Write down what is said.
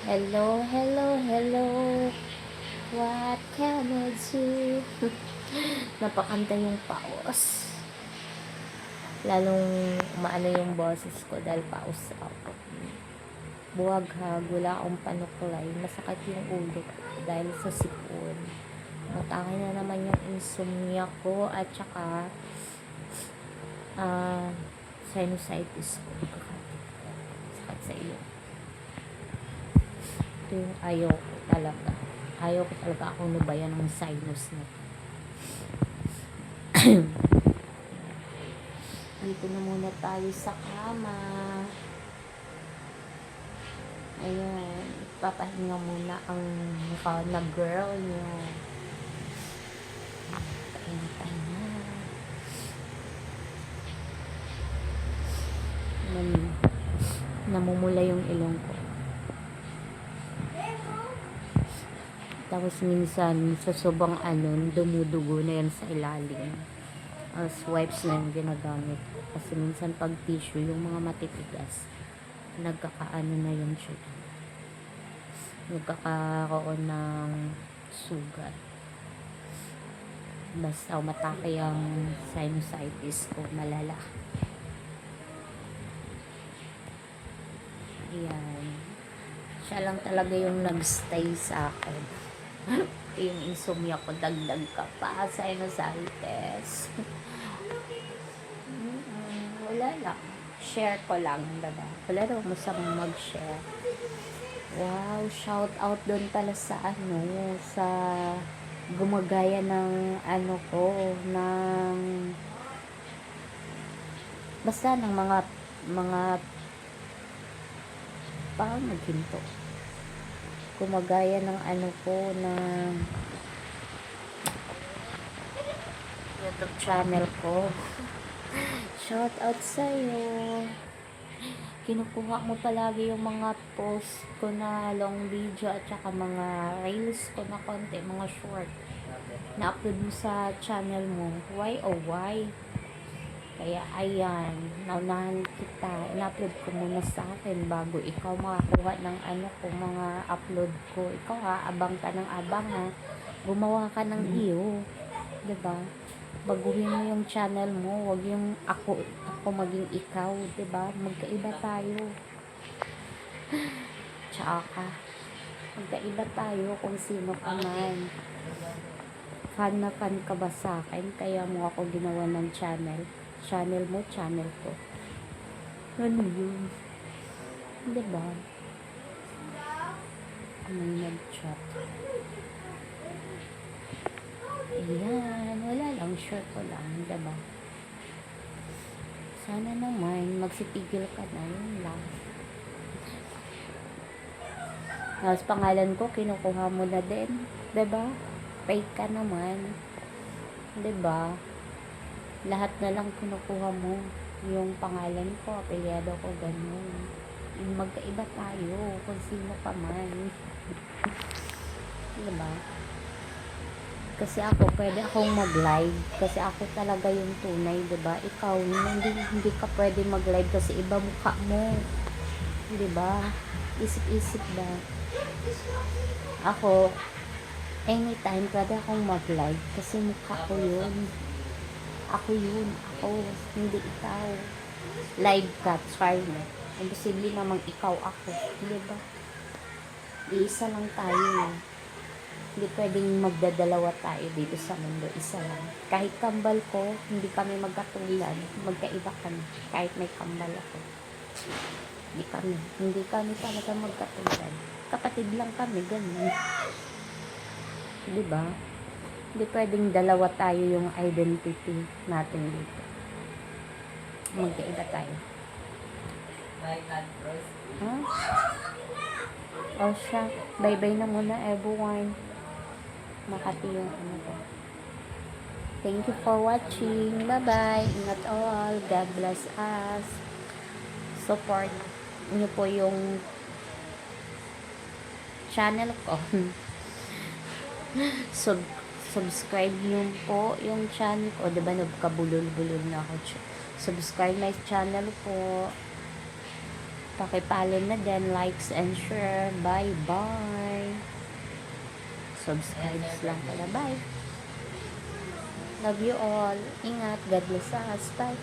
Hello, hello, hello. What can I do? Napakanta yung paos. Lalong umaano yung boses ko dahil paos ako. Buwaghag, wala akong panuklay. Masakit yung ulo ko dahil sa sipon. Matake na naman yung insomnia ko at saka sinusitis ko. Sakit sa iyo. Ito yung ayaw ko talaga. Ayaw ko talaga akong nubayan ng sinus na to. Dito na muna tayo sa kama. Ayan. Papahinga muna ang mukha na girl nyo. Pahinga na. Namumula yung ilong ko. Tapos minsan, sa sobrang dumudugo na yan sa ilalim. As wipes na yung ginagamit. Kasi minsan pag tissue, yung mga matitigas, nagkakaano na yung siya. Nagkakaroon ng sugat. Basta umatake ang sinusitis ko, malala. Ayan. Siya lang talaga yung nagstay sa akin. Yung insomnia ko, dagdag ka pa, sinusitis. Wala lang. Share ko lang, diba? Wala daw masamang mag-share. Wow, shout out doon pala sa sa gumagaya ng ng basta ng mga paano maghinto. Gumagaya ng ng YouTube channel ko. Shout out sa'yo. Kinukuha mo palagi yung mga post ko na long video at saka mga reels ko na konti, mga short. Na-upload mo sa channel mo. Why oh why? Kaya ayan, naunahan kita. In-upload ko muna sa akin bago ikaw makakuha ng mga upload ko. Ikaw abang ka ng abang Gumawa ka ng iyo. 'Di ba? Baguhin mo yung channel mo, wag yung ako maging ikaw, 'di ba? Magkaiba tayo. Tsaka magkaiba tayo kung sino ka man. Fan na fan ka ba sa akin? Kaya mo ako ginawa ng channel. Channel mo, channel ko. Ano yun? Diba? May nag-chat. Ayan. Wala lang. Share ko lang. Diba? Sana naman magsipigil ka na. Yun lang. Tapos pangalan ko, kinukuha mo na din. Diba? Fake ka naman. Diba? Lahat na lang kinukuha mo. Yung pangalan ko, apelyado ko, ganun. Magkaiba tayo kung sino pa man. Diba? Kasi ako, pwede akong mag-live. Kasi ako talaga yung tunay, diba? Ikaw, hindi ka pwede mag-live kasi iba mukha mo. Diba? Isip-isip ba? Ako, anytime pwede akong mag-live kasi mukha ko yun. Ako yun. Ako. Hindi ikaw. Live ka. Try mo. Imposible namang ikaw ako. Hindi ba? Iisa lang tayo. Hindi pwedeng magdadalawa tayo dito sa mundo. Isa lang. Kahit kambal ko, hindi kami magkatulad. Magkaiba kami. Kahit may kambal ako. Hindi kami talaga magkatulad. Kapatid lang kami. Ganun. Diba? Hindi pwedeng dalawa tayo yung identity natin dito. Magkaiba tayo. Huh? Oh, siya. Bye-bye na muna, everyone. Makati yung ko. Thank you for watching. Bye-bye. Ingat all. God bless us. Support niyo po yung channel ko. Subscribe nyo po yung channel ko. Diba nagkabulol-bulol na ako. Subscribe my channel po. Pakipollow na din, likes and share. Bye-bye. Subscribe lang pala. Bye. Love you all. Ingat. God bless us. Bye.